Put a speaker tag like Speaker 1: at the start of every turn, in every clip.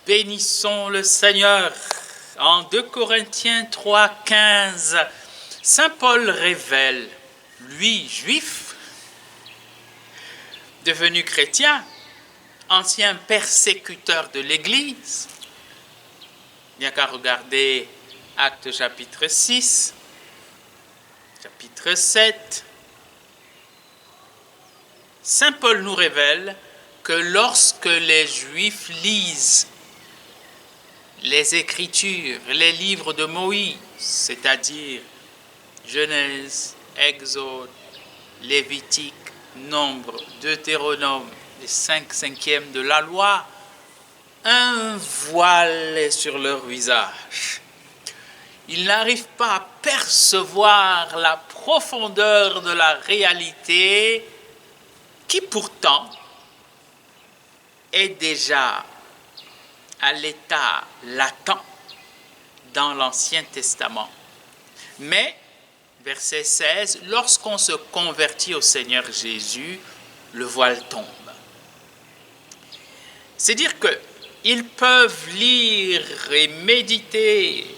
Speaker 1: Bénissons le Seigneur. En 2 Corinthiens 3, 15, saint Paul révèle, lui, juif, devenu chrétien, ancien persécuteur de l'Église, il n'y a qu'à regarder Actes chapitre 6, chapitre 7. Saint Paul nous révèle que lorsque les Juifs lisent les Écritures, les livres de Moïse, c'est-à-dire Genèse, Exode, Lévitique, Nombre, Deutéronome, les 5/5 de la loi, un voile est sur leur visage. Ils n'arrivent pas à percevoir la profondeur de la réalité qui pourtant est déjà à l'état latent dans l'Ancien Testament. Mais, verset 16, lorsqu'on se convertit au Seigneur Jésus, le voile tombe. C'est dire qu'ils peuvent lire et méditer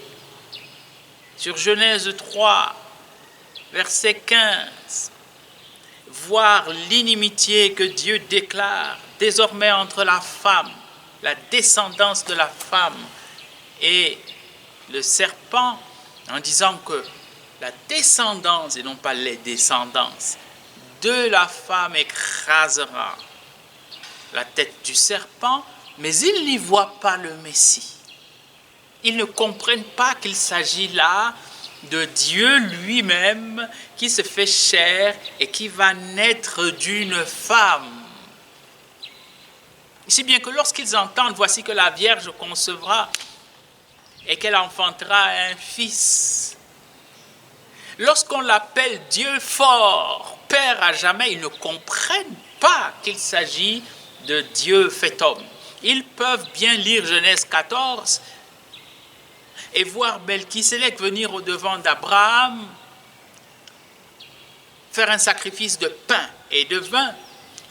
Speaker 1: sur Genèse 3, verset 15, voir l'inimitié que Dieu déclare désormais entre la femme, la descendance de la femme et le serpent, en disant que la descendance, et non pas les descendances, de la femme écrasera la tête du serpent, mais ils n'y voient pas le Messie. Ils ne comprennent pas qu'il s'agit là de Dieu lui-même qui se fait chair et qui va naître d'une femme. Si bien que lorsqu'ils entendent, voici que la Vierge concevra et qu'elle enfantera un fils. Lorsqu'on l'appelle Dieu fort, Père à jamais, ils ne comprennent pas qu'il s'agit de Dieu fait homme. Ils peuvent bien lire Genèse 14 et voir Melchisédek venir au-devant d'Abraham, faire un sacrifice de pain et de vin,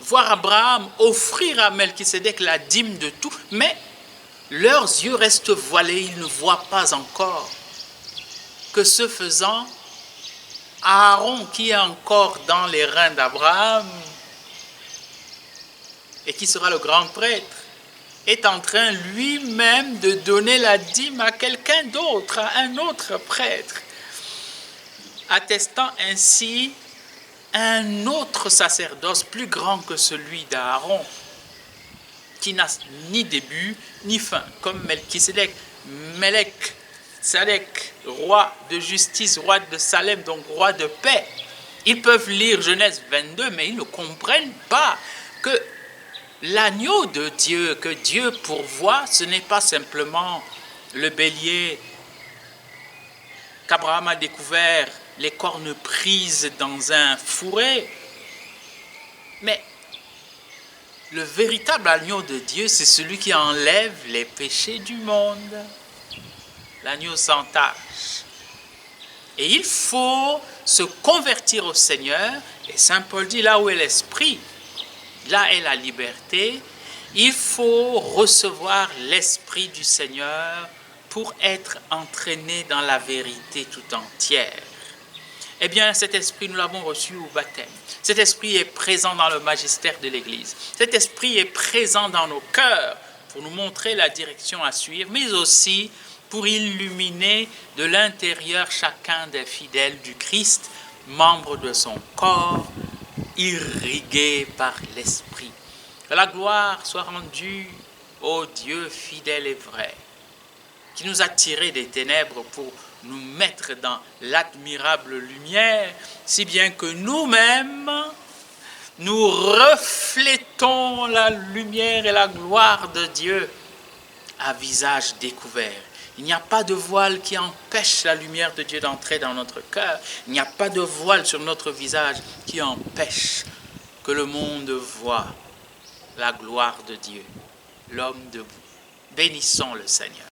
Speaker 1: voir Abraham offrir à Melchisédek la dîme de tout, mais leurs yeux restent voilés, ils ne voient pas encore que ce faisant, Aaron, qui est encore dans les reins d'Abraham et qui sera le grand prêtre, est en train lui-même de donner la dîme à quelqu'un d'autre, à un autre prêtre, attestant ainsi un autre sacerdoce plus grand que celui d'Aaron, qui n'a ni début ni fin, comme Melchisédek, Melech, Sadek, roi de justice, roi de Salem, donc roi de paix. Ils peuvent lire Genèse 22, mais ils ne comprennent pas que l'agneau de Dieu, que Dieu pourvoit, ce n'est pas simplement le bélier qu'Abraham a découvert, les cornes prises dans un fourré, mais le véritable agneau de Dieu, c'est celui qui enlève les péchés du monde, l'agneau sans tache. Et il faut se convertir au Seigneur, et saint Paul dit, là où est l'esprit, là est la liberté. Il faut recevoir l'Esprit du Seigneur pour être entraîné dans la vérité tout entière. Eh bien, cet Esprit, nous l'avons reçu au baptême. Cet Esprit est présent dans le magistère de l'Église. Cet Esprit est présent dans nos cœurs pour nous montrer la direction à suivre, mais aussi pour illuminer de l'intérieur chacun des fidèles du Christ, membres de son corps, irrigué par l'Esprit. Que la gloire soit rendue au Dieu fidèle et vrai, qui nous a tirés des ténèbres pour nous mettre dans l'admirable lumière, si bien que nous-mêmes, nous reflétons la lumière et la gloire de Dieu à visage découvert. Il n'y a pas de voile qui empêche la lumière de Dieu d'entrer dans notre cœur. Il n'y a pas de voile sur notre visage qui empêche que le monde voie la gloire de Dieu, l'homme debout. Bénissons le Seigneur.